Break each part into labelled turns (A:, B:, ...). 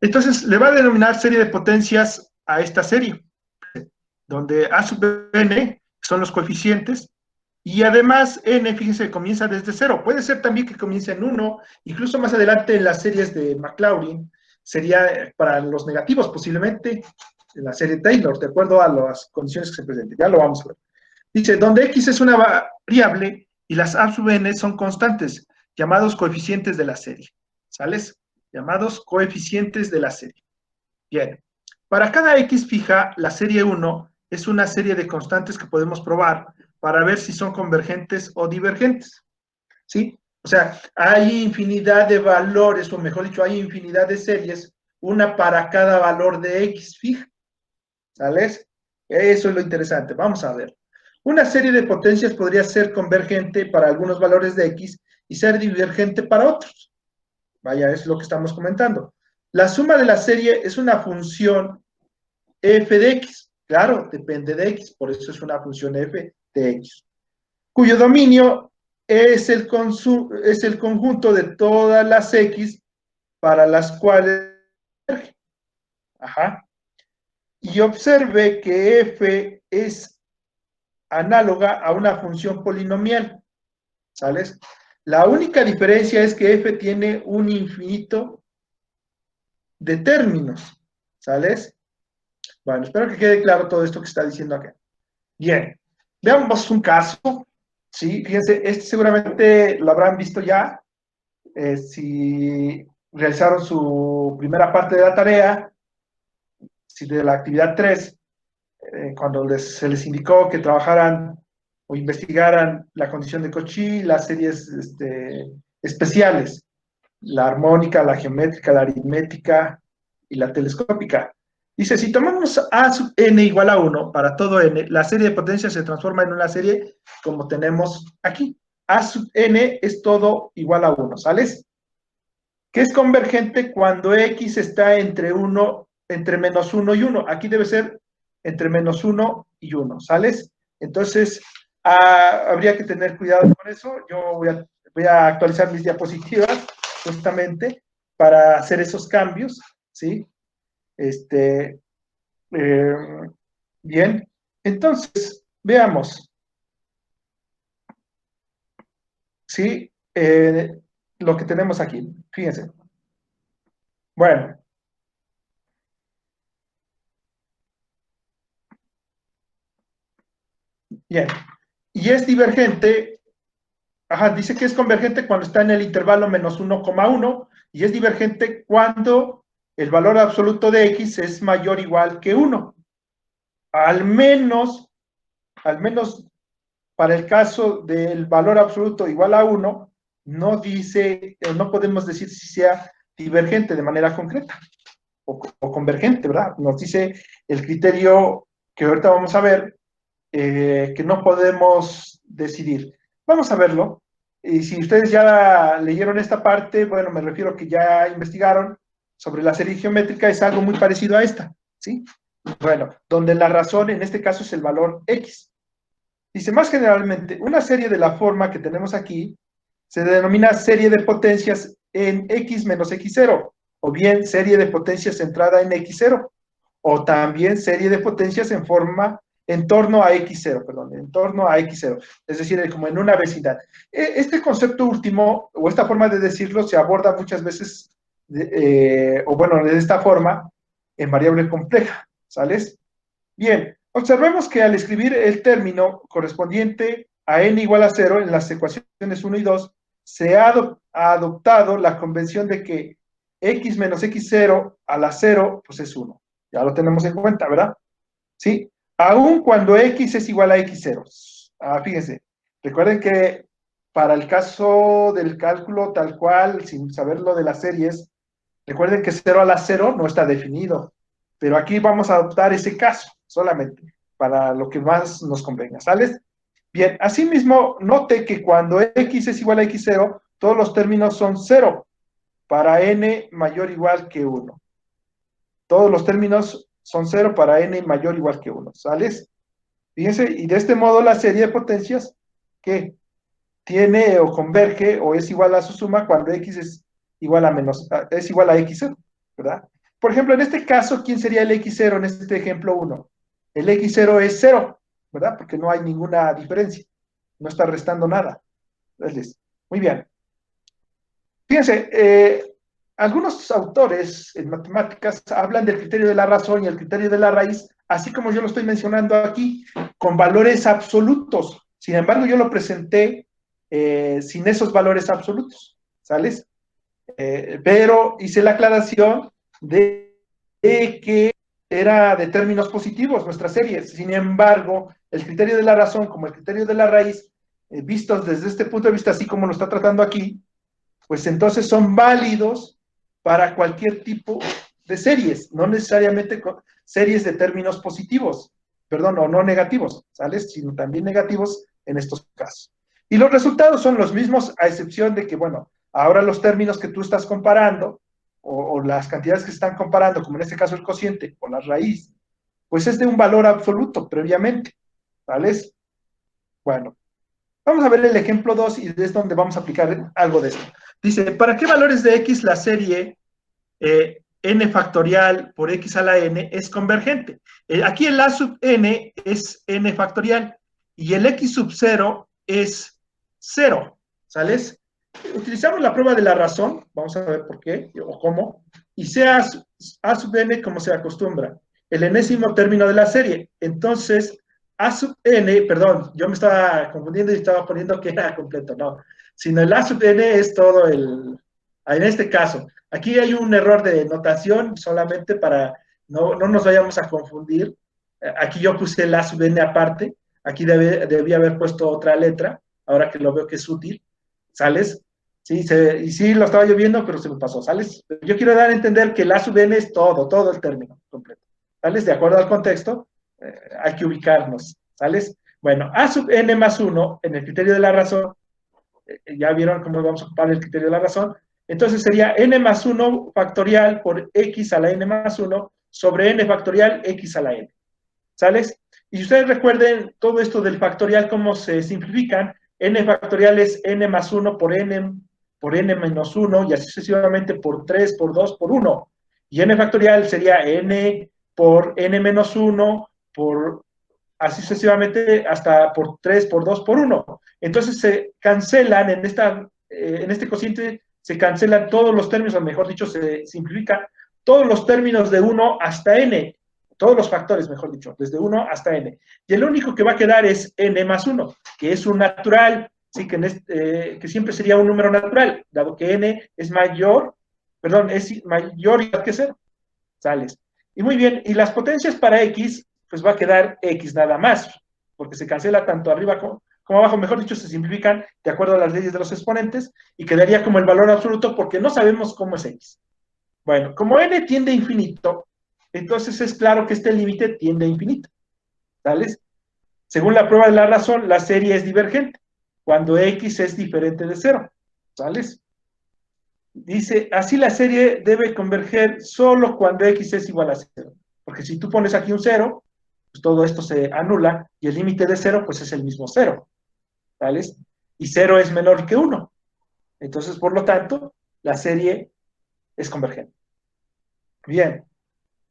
A: Entonces, le va a denominar serie de potencias a esta serie, donde A sub n son los coeficientes, y además n, fíjense, comienza desde cero. Puede ser también que comience en 1, incluso más adelante en las series de Maclaurin, sería para los negativos posiblemente, en la serie Taylor, de acuerdo a las condiciones que se presenten. Ya lo vamos a ver. Dice, donde x es una variable y las a sub n son constantes, llamados coeficientes de la serie. ¿Sales? Llamados coeficientes de la serie. Bien. Para cada x fija, la serie 1 es una serie de constantes que podemos probar para ver si son convergentes o divergentes. ¿Sí? O sea, hay infinidad de valores, o mejor dicho, hay infinidad de series, una para cada valor de x fija. ¿Sales? Eso es lo interesante. Vamos a ver. Una serie de potencias podría ser convergente para algunos valores de x y ser divergente para otros. Vaya, es lo que estamos comentando. La suma de la serie es una función f de x. Claro, depende de x, por eso es una función f de x. Cuyo dominio es el conjunto de todas las x para las cuales... Ajá. Y observe que f es análoga a una función polinomial, ¿sales? La única diferencia es que f tiene un infinito de términos, ¿sales? Bueno, espero que quede claro todo esto que está diciendo acá. Bien, veamos un caso, ¿sí? Fíjense, este seguramente lo habrán visto ya, si realizaron su primera parte de la tarea, si de la actividad 3, cuando se les indicó que trabajaran o investigaran la condición de Cauchy, las series especiales, la armónica, la geométrica, la aritmética y la telescópica. Dice, si tomamos A sub n igual a 1 para todo n, la serie de potencias se transforma en una serie como tenemos aquí. A sub n es todo igual a 1, ¿sales? Que es convergente cuando x está entre menos 1 y 1. Aquí debe ser entre menos 1 y 1, ¿sales? Entonces, habría que tener cuidado con eso. Yo voy a actualizar mis diapositivas justamente para hacer esos cambios, ¿sí? Eh, bien, entonces, veamos, ¿sí? Lo que tenemos aquí, fíjense. Bueno, bien. Y es divergente. Ajá, dice que es convergente cuando está en el intervalo menos 1,1 y es divergente cuando el valor absoluto de x es mayor o igual que 1. Al menos, al menos para el caso del valor absoluto igual a 1, no dice, no podemos decir si sea divergente de manera concreta o convergente, ¿verdad? Nos dice el criterio que ahorita vamos a ver, que no podemos decidir. Vamos a verlo. Y si ustedes ya leyeron esta parte, bueno, me refiero que ya investigaron sobre la serie geométrica, es algo muy parecido a esta, ¿sí? Bueno, donde la razón en este caso es el valor x. Dice, más generalmente, una serie de la forma que tenemos aquí se denomina serie de potencias en x menos x0, o bien serie de potencias centrada en x0, o también serie de potencias en torno a x0, perdón, en torno a x0, es decir, como en una vecindad. Este concepto último, o esta forma de decirlo, se aborda muchas veces, o bueno, de esta forma, en variable compleja, ¿sales? Bien, observemos que al escribir el término correspondiente a n igual a 0 en las ecuaciones 1 y 2, se ha adoptado la convención de que x menos x0 a la 0, pues es 1. Ya lo tenemos en cuenta, ¿verdad? ¿Sí? Aun cuando x es igual a x0. Fíjense, recuerden que para el caso del cálculo tal cual, sin saber lo de las series, recuerden que 0 a la 0 no está definido, pero aquí vamos a adoptar ese caso solamente para lo que más nos convenga, ¿sales? Bien, asimismo, note que cuando x es igual a x0, todos los términos son 0 para n mayor o igual que 1. Todos los términos son 0 para n mayor o igual que 1, ¿sales? Fíjense, y de este modo la serie de potencias que tiene o converge o es igual a su suma cuando x es igual a es igual a x0, ¿verdad? por ejemplo, en este caso, ¿quién sería el X0 en este ejemplo 1? El X0 es 0, ¿verdad? Porque no hay ninguna diferencia, no está restando nada. Entonces, muy bien. Fíjense, algunos autores en matemáticas hablan del criterio de la razón y el criterio de la raíz, así como yo lo estoy mencionando aquí, con valores absolutos. Sin embargo, yo lo presenté sin esos valores absolutos, ¿sales? Pero hice la aclaración de que era de términos positivos nuestra serie. Sin embargo, el criterio de la razón como el criterio de la raíz, vistos desde este punto de vista, así como lo está tratando aquí, pues entonces son válidos para cualquier tipo de series, no necesariamente series de términos positivos, perdón, o no negativos, ¿sales? Sino también negativos en estos casos. Y los resultados son los mismos, a excepción de que, bueno, ahora los términos que tú estás comparando, o las cantidades que se están comparando, como en este caso el cociente o la raíz, pues es de un valor absoluto previamente, ¿vales? Bueno, vamos a ver el ejemplo 2 y es donde vamos a aplicar algo de esto. Dice, ¿para qué valores de x la serie n factorial por x a la n es convergente? Aquí el a sub n es n factorial y el x sub 0 es 0, ¿sales? Utilizamos la prueba de la razón, vamos a ver por qué o cómo, y sea a sub n como se acostumbra, el enésimo término de la serie. Entonces, a sub n, perdón, yo me estaba confundiendo y estaba poniendo que era completo, no, sino el a sub n es todo en este caso, aquí hay un error de notación solamente para no nos vayamos a confundir. Aquí yo puse el a sub n aparte, aquí debía haber puesto otra letra, ahora que lo veo que es útil, ¿sales? Sí, y sí lo estaba yo viendo, pero se me pasó, ¿sales? Yo quiero dar a entender que el a sub n es todo el término completo, ¿sales? De acuerdo al contexto, hay que ubicarnos, ¿sales? Bueno, a sub n más 1 en el criterio de la razón, ya vieron cómo vamos a ocupar el criterio de la razón, entonces sería n más 1 factorial por x a la n más 1 sobre n factorial x a la n, ¿sales? Y ustedes recuerden todo esto del factorial, cómo se simplifican, n factorial es n más 1 por n menos 1 y así sucesivamente por 3, por 2, por 1. Y n factorial sería n por n menos 1 por así sucesivamente hasta por 3, por 2, por 1. Entonces se cancelan en este cociente, se cancelan todos los términos, o mejor dicho, se simplifican todos los términos de 1 hasta n, todos los factores, mejor dicho, desde 1 hasta n. Y el único que va a quedar es n más 1, que es un natural, sí, que siempre sería un número natural, dado que n es mayor, perdón, es mayor que 0, ¿sales? Y muy bien, y las potencias para x, pues va a quedar x nada más, porque se cancela tanto arriba como abajo, mejor dicho, se simplifican de acuerdo a las leyes de los exponentes y quedaría como el valor absoluto porque no sabemos cómo es x. Bueno, como n tiende a infinito, entonces es claro que este límite tiende a infinito, ¿sales? Según la prueba de la razón, la serie es divergente, cuando x es diferente de 0, ¿sales? Dice, así la serie debe converger solo cuando x es igual a 0. Porque si tú pones aquí un 0, pues todo esto se anula y el límite de 0 pues es el mismo 0. ¿Vale? Y 0 es menor que 1. Entonces, por lo tanto, la serie es convergente. Bien.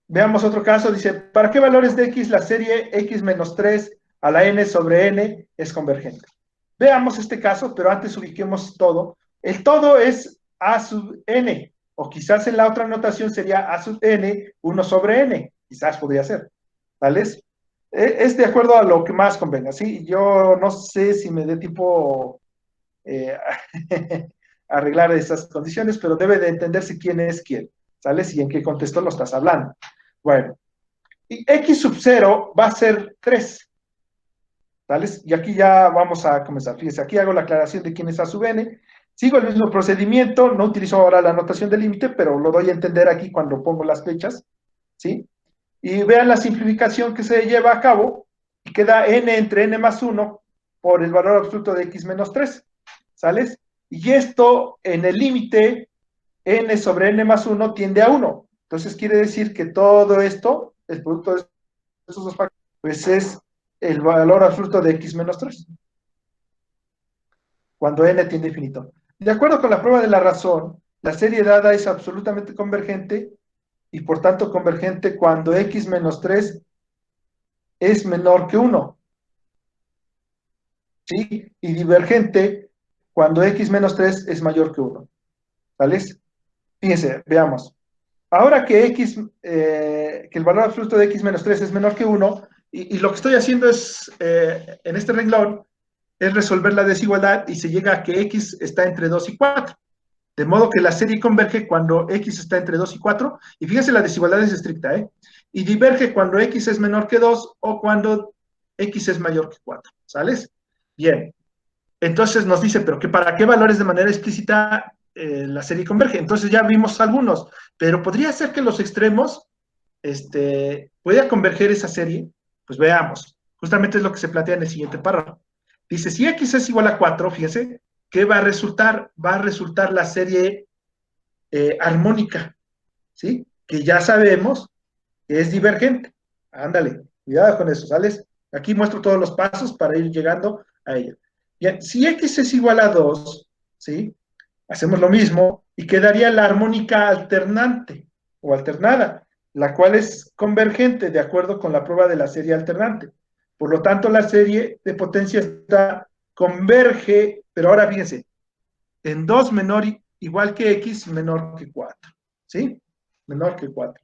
A: Veamos otro caso. Dice, ¿para qué valores de x la serie x menos 3 a la n sobre n es convergente? Veamos este caso, pero antes ubiquemos todo. El todo es a sub n, o quizás en la otra notación sería a sub n, 1 sobre n, quizás podría ser, ¿vale? Es de acuerdo a lo que más convenga, ¿sí? Yo no sé si me dé tiempo eh, arreglar esas condiciones, pero debe de entenderse quién es quién, ¿sales? Y en qué contexto lo estás hablando. Bueno, y x sub 0 va a ser 3, ¿vales? Y aquí ya vamos a comenzar. Fíjense, aquí hago la aclaración de quién es a sub n. Sigo el mismo procedimiento, no utilizo ahora la notación de límite, pero lo doy a entender aquí cuando pongo las flechas, ¿sí? Y vean la simplificación que se lleva a cabo y queda n entre n más 1 por el valor absoluto de x menos 3, ¿sales? Y esto en el límite n sobre n más 1 tiende a 1. Entonces quiere decir que todo esto, el producto de estos dos factores, pues es el valor absoluto de x menos 3, cuando n tiende a infinito. De acuerdo con la prueba de la razón, la serie dada es absolutamente convergente y por tanto convergente cuando x menos 3 es menor que 1, ¿sí? Y divergente cuando x menos 3 es mayor que 1, ¿vale? Fíjense, veamos. Ahora que que el valor absoluto de x menos 3 es menor que 1, y lo que estoy haciendo es, en este renglón, es resolver la desigualdad y se llega a que x está entre 2 y 4. De modo que la serie converge cuando x está entre 2 y 4, y fíjense, la desigualdad es estricta, ¿eh? Y diverge cuando x es menor que 2 o cuando x es mayor que 4, ¿sales? Bien, entonces nos dice, pero que ¿para qué valores de manera explícita la serie converge? Entonces ya vimos algunos, pero podría ser que los extremos pueda converger esa serie. Pues veamos, justamente es lo que se plantea en el siguiente párrafo. Dice, si x es igual a 4, fíjense, ¿qué va a resultar? Va a resultar la serie armónica, ¿sí? Que ya sabemos que es divergente. Ándale, cuidado con eso, ¿sales? Aquí muestro todos los pasos para ir llegando a ella. Bien, si x es igual a 2, ¿sí? Hacemos lo mismo y quedaría la armónica alternante o alternada, la cual es convergente de acuerdo con la prueba de la serie alternante. Por lo tanto, la serie de potencia está converge, pero ahora fíjense, en 2 menor igual que x menor que 4, ¿sí? Menor que 4.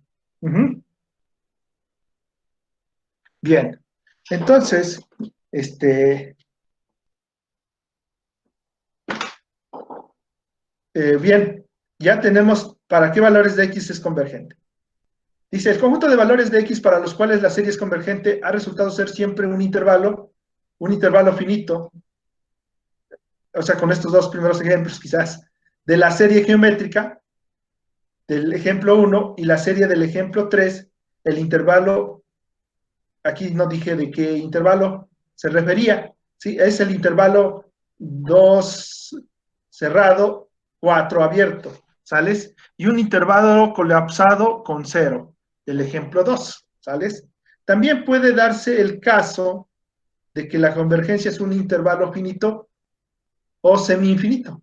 A: Bien, entonces, este, bien, ya tenemos para qué valores de x es convergente. Dice, el conjunto de valores de x para los cuales la serie es convergente ha resultado ser siempre un intervalo finito, o sea, con estos dos primeros ejemplos quizás, de la serie geométrica del ejemplo 1 y la serie del ejemplo 3, el intervalo, aquí no dije de qué intervalo se refería, ¿sí? Es el intervalo 2 cerrado, 4 abierto, ¿sales? Y un intervalo colapsado con 0, el ejemplo 2, ¿sales? También puede darse el caso de que la convergencia es un intervalo finito o semi-infinito.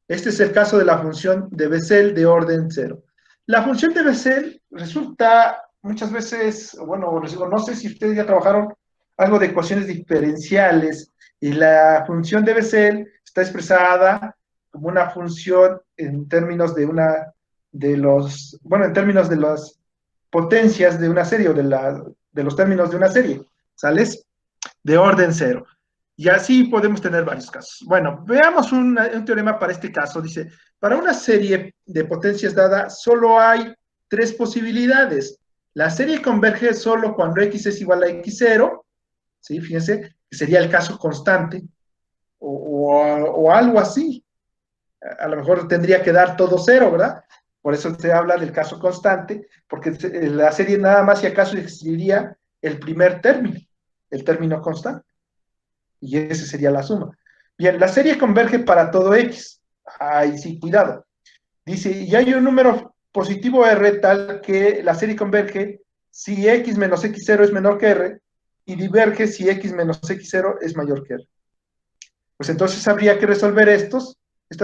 A: Este es el caso de la función de Bessel de orden 0. La función de Bessel resulta muchas veces, bueno, no sé si ustedes ya trabajaron algo de ecuaciones diferenciales, y la función de Bessel está expresada como una función en términos en términos de las potencias de una serie o de los términos de una serie, ¿sales? De orden 0. Y así podemos tener varios casos. Bueno, veamos un teorema para este caso. Dice, para una serie de potencias dada, solo hay 3 posibilidades. La serie converge solo cuando x es igual a x0, ¿sí? Fíjense, que sería el caso constante, o algo así. A lo mejor tendría que dar todo 0, ¿verdad? Por eso se habla del caso constante, porque la serie nada más si acaso existiría el primer término, el término constante. Y esa sería la suma. Bien, la serie converge para todo x. Ahí sí, cuidado. Dice, y hay un número positivo r tal que la serie converge si x menos x0 es menor que r y diverge si x menos x0 es mayor que r. Pues entonces habría que resolver estas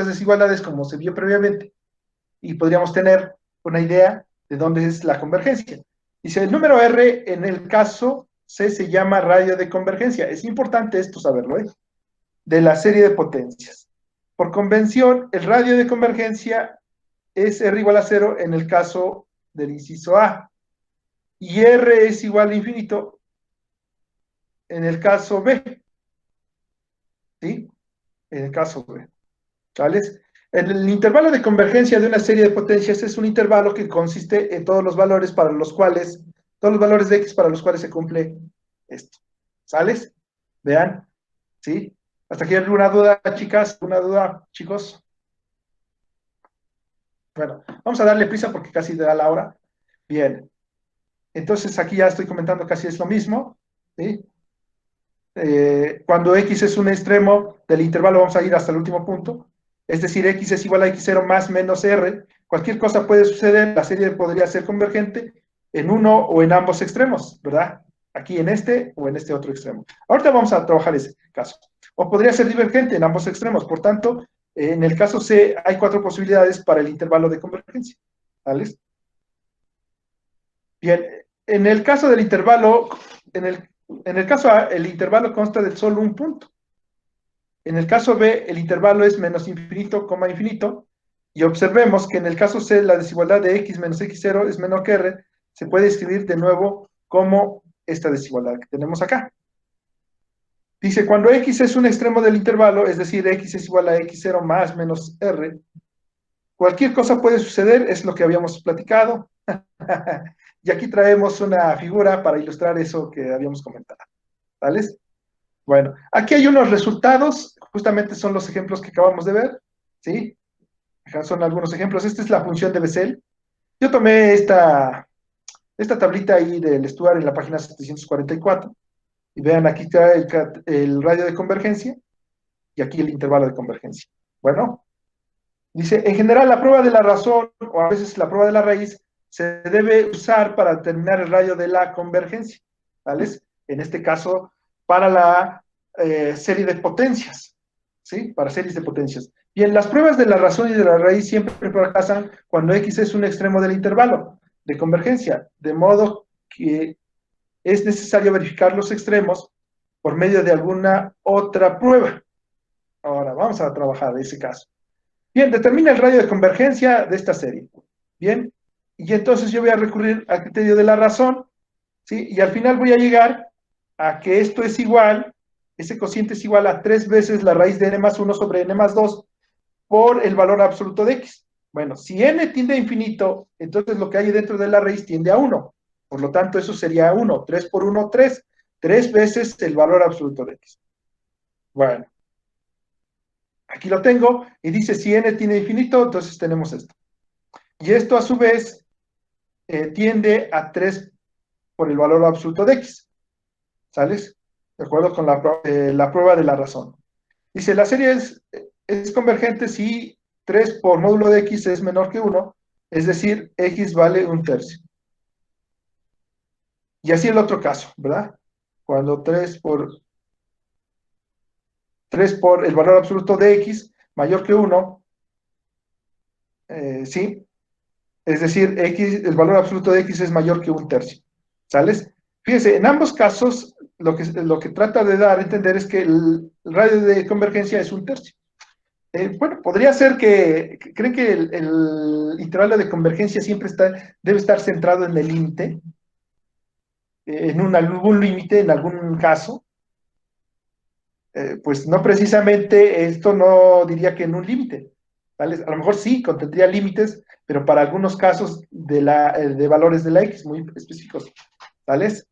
A: desigualdades como se vio previamente, y podríamos tener una idea de dónde es la convergencia. Dice, el número r en el caso C se llama radio de convergencia. Es importante esto saberlo, ¿eh? De la serie de potencias. Por convención, el radio de convergencia es R igual a 0 en el caso del inciso A, y R es igual a infinito en el caso B, ¿sí? En el caso B, ¿sales? El intervalo de convergencia de una serie de potencias es un intervalo que consiste en todos los valores todos los valores de x para los cuales se cumple esto, ¿sales? Vean, ¿sí? ¿Hasta aquí alguna duda, chicas? ¿Alguna duda, chicos? Bueno, vamos a darle prisa porque casi da la hora. Bien, entonces aquí ya estoy comentando casi es lo mismo, ¿sí? Cuando x es un extremo del intervalo, vamos a ir hasta el último punto, es decir, x es igual a x0 más menos r, cualquier cosa puede suceder, la serie podría ser convergente en uno o en ambos extremos, ¿verdad? Aquí en este o en este otro extremo. Ahorita vamos a trabajar ese caso. O podría ser divergente en ambos extremos, por tanto, en el caso C hay 4 posibilidades para el intervalo de convergencia, ¿vale? Bien, en el caso del intervalo, en el caso A, el intervalo consta de solo un punto. En el caso B, el intervalo es menos infinito, coma infinito, y observemos que en el caso C, la desigualdad de x menos x0 es menor que r, se puede escribir de nuevo como esta desigualdad que tenemos acá. Dice, cuando x es un extremo del intervalo, es decir, x es igual a x0 más menos r, cualquier cosa puede suceder, es lo que habíamos platicado. Y aquí traemos una figura para ilustrar eso que habíamos comentado. ¿Vale? Bueno, aquí hay unos resultados, justamente son los ejemplos que acabamos de ver, ¿sí? Acá son algunos ejemplos. Esta es la función de Bessel. Yo tomé esta tablita ahí del Stuart en la página 744, y vean, aquí está el radio de convergencia, y aquí el intervalo de convergencia. Bueno, dice, en general la prueba de la razón, o a veces la prueba de la raíz, se debe usar para determinar el radio de la convergencia, ¿vale? En este caso, para la serie de potencias, ¿sí? Para series de potencias. Bien, las pruebas de la razón y de la raíz siempre fracasan cuando x es un extremo del intervalo de convergencia, de modo que es necesario verificar los extremos por medio de alguna otra prueba. Ahora, vamos a trabajar ese caso. Bien, determina el radio de convergencia de esta serie. Bien, y entonces yo voy a recurrir al criterio de la razón, ¿sí? Y al final voy a llegar a que esto es igual, ese cociente es igual a 3 veces la raíz de n más 1 sobre n más 2 por el valor absoluto de x. Bueno, si n tiende a infinito, entonces lo que hay dentro de la raíz tiende a 1. Por lo tanto, eso sería 1. 3 por 1, 3. 3 veces el valor absoluto de x. Bueno, aquí lo tengo, y dice si n tiende a infinito, entonces tenemos esto. Y esto a su vez tiende a 3 por el valor absoluto de x. ¿Sales? De acuerdo con la prueba de la razón. Dice, la serie es convergente si 3 por módulo de x es menor que 1, es decir, x vale un tercio. Y así el otro caso, ¿verdad? Cuando 3 por el valor absoluto de x mayor que 1, ¿sí? Es decir, x, el valor absoluto de x es mayor que un tercio. ¿Sales? Fíjense, en ambos casos, lo que trata de dar a entender es que el radio de convergencia es un tercio. Bueno, podría ser que creen que el intervalo de convergencia siempre debe estar centrado en el límite, en algún límite, en algún caso. Pues no precisamente esto no diría que en un límite. ¿Vale? A lo mejor sí contendría límites, pero para algunos casos de valores de la X muy específicos. ¿Sales?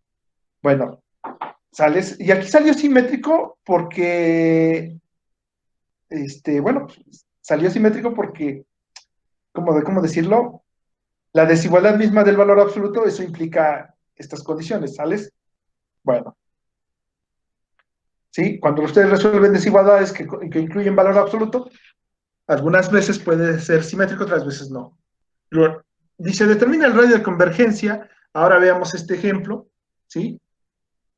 A: Bueno, ¿sales? Y aquí salió simétrico porque, bueno, salió simétrico porque, ¿cómo decirlo? La desigualdad misma del valor absoluto, eso implica estas condiciones, ¿sales? Bueno, ¿sí? Cuando ustedes resuelven desigualdades que incluyen valor absoluto, algunas veces puede ser simétrico, otras veces no. Dice, determina el radio de convergencia. Ahora veamos este ejemplo, ¿sí?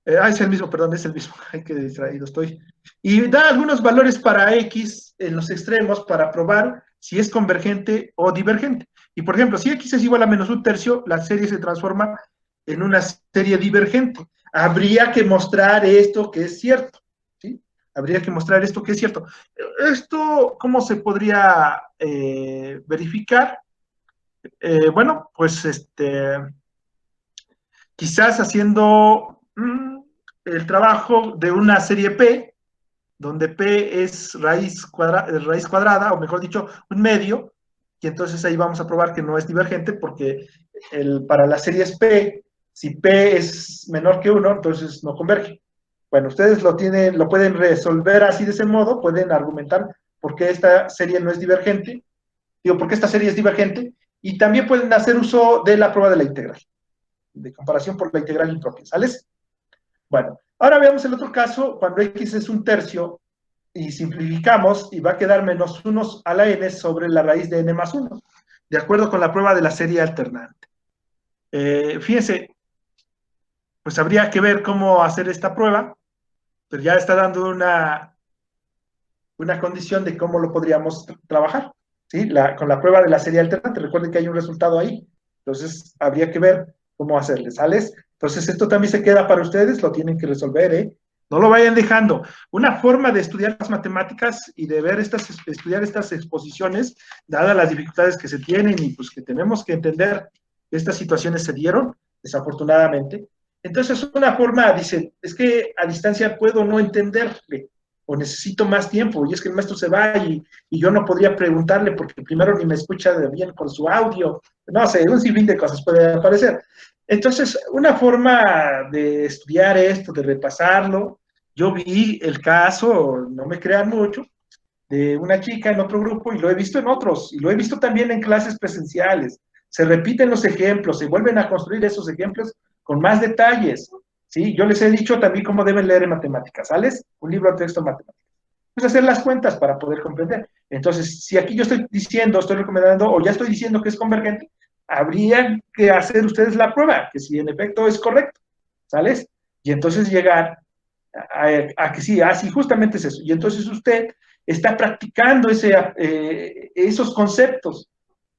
A: Es el mismo, perdón, es el mismo. Ay, qué distraído estoy. Y da algunos valores para x en los extremos para probar si es convergente o divergente. Y por ejemplo, si x es igual a menos un tercio, la serie se transforma en una serie divergente. Habría que mostrar esto que es cierto, ¿sí? Habría que mostrar esto que es cierto. ¿Esto cómo se podría verificar? Bueno, pues quizás haciendo el trabajo de una serie P, donde P es raíz cuadrada, o mejor dicho, un medio, y entonces ahí vamos a probar que no es divergente, porque para las series P, si P es menor que 1, entonces no converge. Bueno, ustedes lo pueden resolver así de ese modo, pueden argumentar por qué esta serie no es divergente, por qué esta serie es divergente, y también pueden hacer uso de la prueba de la integral, de comparación por la integral impropia, ¿sales? Bueno, ahora veamos el otro caso, cuando x es un tercio, y simplificamos, y va a quedar menos 1 a la n sobre la raíz de n más 1, de acuerdo con la prueba de la serie alternante. Fíjense, pues habría que ver cómo hacer esta prueba, pero ya está dando una condición de cómo lo podríamos trabajar, ¿sí? Con la prueba de la serie alternante. Recuerden que hay un resultado ahí, entonces habría que ver cómo hacerle, ¿sales? Entonces, esto también se queda para ustedes, lo tienen que resolver, ¿eh? No lo vayan dejando. Una forma de estudiar las matemáticas y de ver estudiar estas exposiciones, dadas las dificultades que se tienen y pues que tenemos que entender que estas situaciones se dieron, desafortunadamente. Entonces, una forma, dice, es que a distancia puedo no entenderle o necesito más tiempo y es que el maestro se va y yo no podría preguntarle porque primero ni me escucha bien con su audio, no sé, un sinfín de cosas puede aparecer. Entonces, una forma de estudiar esto, de repasarlo, yo vi el caso, no me crean mucho, de una chica en otro grupo y lo he visto en otros, y lo he visto también en clases presenciales. Se repiten los ejemplos, se vuelven a construir esos ejemplos con más detalles. ¿Sí? Yo les he dicho también cómo deben leer en matemáticas, ¿sales? Un libro de texto en matemáticas. Pues hacer las cuentas para poder comprender. Entonces, si aquí yo estoy diciendo, estoy recomendando, o ya estoy diciendo que es convergente, habría que hacer ustedes la prueba, que si en efecto es correcto, ¿sales? Y entonces llegar a que sí, así justamente es eso. Y entonces usted está practicando esos conceptos,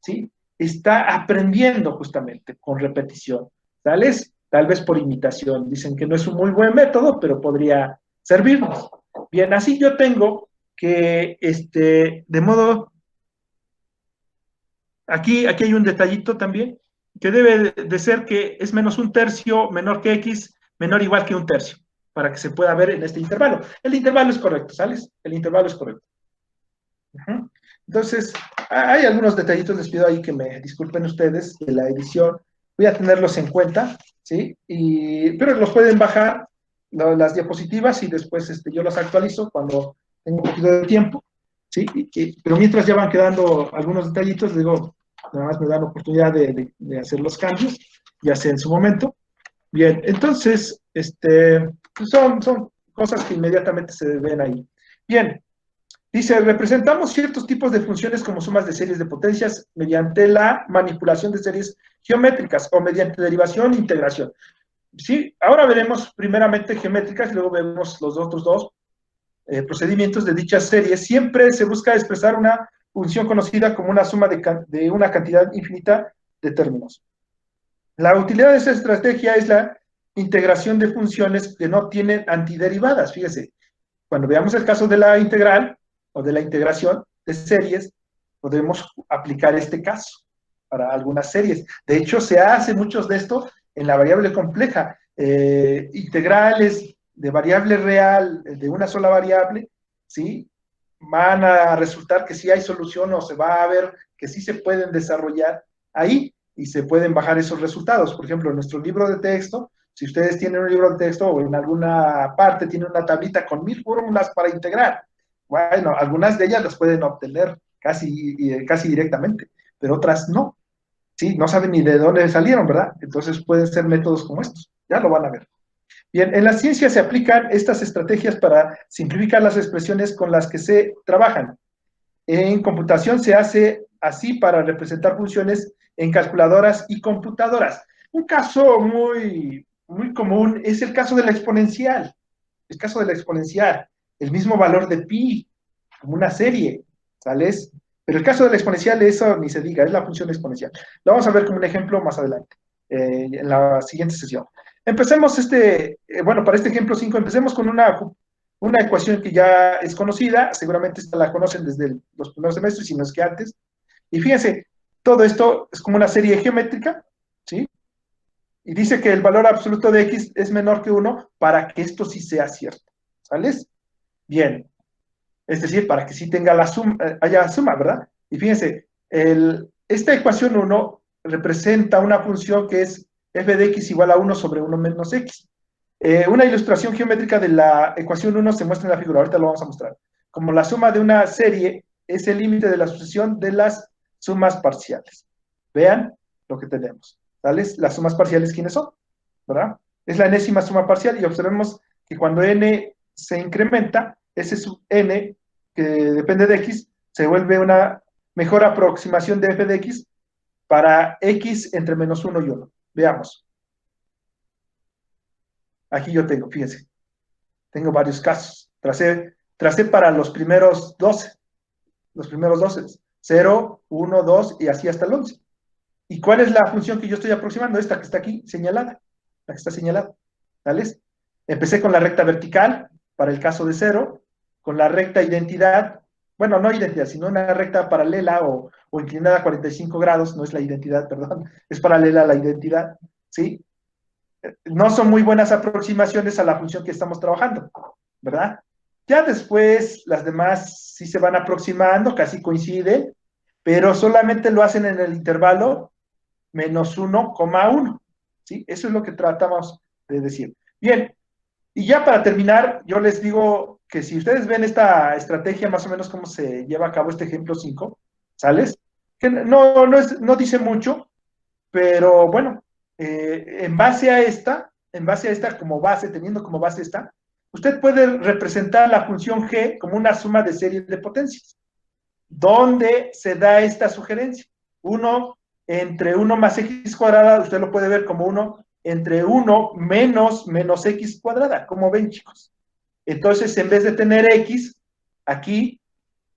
A: ¿sí? Está aprendiendo justamente con repetición, ¿sales? Tal vez por imitación. Dicen que no es un muy buen método, pero podría servirnos. Bien, así yo tengo que, de modo, aquí hay un detallito también, que debe de ser que es menos un tercio, menor que X, menor o igual que un tercio, para que se pueda ver en este intervalo. El intervalo es correcto, ¿sales? El intervalo es correcto. Ujú. Entonces, hay algunos detallitos, les pido ahí que me disculpen ustedes de la edición. Voy a tenerlos en cuenta, ¿sí? Pero los pueden bajar las diapositivas y después yo los actualizo cuando tengo un poquito de tiempo, ¿sí? Pero mientras ya van quedando algunos detallitos, digo, nada más me dan la oportunidad de hacer los cambios, ya sea en su momento. Bien, entonces, son cosas que inmediatamente se ven ahí. Bien, dice, representamos ciertos tipos de funciones como sumas de series de potencias mediante la manipulación de series geométricas o mediante derivación e integración. Sí, ahora veremos primeramente geométricas y luego vemos los otros dos procedimientos de dichas series. Siempre se busca expresar una función conocida como una suma de una cantidad infinita de términos. La utilidad de esta estrategia es la integración de funciones que no tienen antiderivadas. Fíjese, cuando veamos el caso de la integral o de la integración de series, podemos aplicar este caso para algunas series. De hecho, se hace muchos de esto en la variable compleja. Integrales de variable real de una sola variable, ¿sí? Van a resultar que sí hay solución o se va a ver que sí se pueden desarrollar ahí y se pueden bajar esos resultados. Por ejemplo, en nuestro libro de texto, si ustedes tienen un libro de texto o en alguna parte tienen una tablita con 1000 fórmulas para integrar, bueno, algunas de ellas las pueden obtener casi directamente, pero otras no. Sí, no saben ni de dónde salieron, ¿verdad? Entonces pueden ser métodos como estos. Ya lo van a ver. Bien, en la ciencia se aplican estas estrategias para simplificar las expresiones con las que se trabajan. En computación se hace así para representar funciones en calculadoras y computadoras. Un caso muy común es el caso de la exponencial. El caso de la exponencial, el mismo valor de pi, como una serie, ¿sales? Pero el caso de la exponencial, eso ni se diga, es la función exponencial. Lo vamos a ver como un ejemplo más adelante, en la siguiente sesión. Empecemos bueno, para este ejemplo 5, empecemos con una ecuación que ya es conocida, seguramente esta la conocen desde los primeros semestres, si no es que antes. Y fíjense, todo esto es como una serie geométrica, ¿sí? Y dice que el valor absoluto de x es menor que 1 para que esto sí sea cierto, ¿sales? Bien, es decir, para que sí tenga haya suma, ¿verdad? Y fíjense, esta ecuación 1 representa una función que es f de x igual a 1 sobre 1 menos x. Una ilustración geométrica de la ecuación 1 se muestra en la figura, ahorita lo vamos a mostrar. Como la suma de una serie es el límite de la sucesión de las sumas parciales. Vean lo que tenemos. ¿Tales? Las sumas parciales, ¿quiénes son? ¿Verdad? Es la enésima suma parcial y observemos que cuando n se incrementa, ese sub n, que depende de x, se vuelve una mejor aproximación de f de x para x entre menos 1 y 1. Veamos. Aquí yo tengo, fíjense, tengo varios casos. Tracé para los primeros 12, 0, 1, 2 y así hasta el 11. ¿Y cuál es la función que yo estoy aproximando? Esta que está aquí señalada, la que está señalada, ¿sales? Empecé con la recta vertical, para el caso de cero, con la recta identidad, bueno, no identidad, sino una recta paralela o inclinada a 45 grados, no es la identidad, perdón, es paralela a la identidad, ¿sí? No son muy buenas aproximaciones a la función que estamos trabajando, ¿verdad? Ya después las demás sí se van aproximando, casi coinciden, pero solamente lo hacen en el intervalo menos 1,1, ¿sí? Eso es lo que tratamos de decir. Bien, y ya para terminar, yo les digo que si ustedes ven esta estrategia, más o menos cómo se lleva a cabo este ejemplo 5, ¿sales? Que no dice mucho, pero bueno, en base a esta como base, teniendo como base esta, usted puede representar la función g como una suma de series de potencias. ¿Dónde se da esta sugerencia? 1 entre 1 más x cuadrada, usted lo puede ver como 1 entre 1 menos x cuadrada. ¿Cómo ven, chicos? Entonces, en vez de tener x, aquí,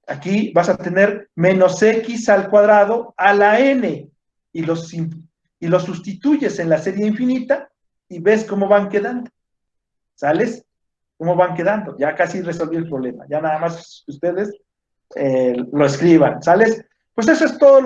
A: aquí vas a tener menos x al cuadrado a la n y los sustituyes en la serie infinita y ves cómo van quedando. ¿Sales? ¿Cómo van quedando? Ya casi resolví el problema. Ya nada más ustedes lo escriban. ¿Sales? Pues eso es todo lo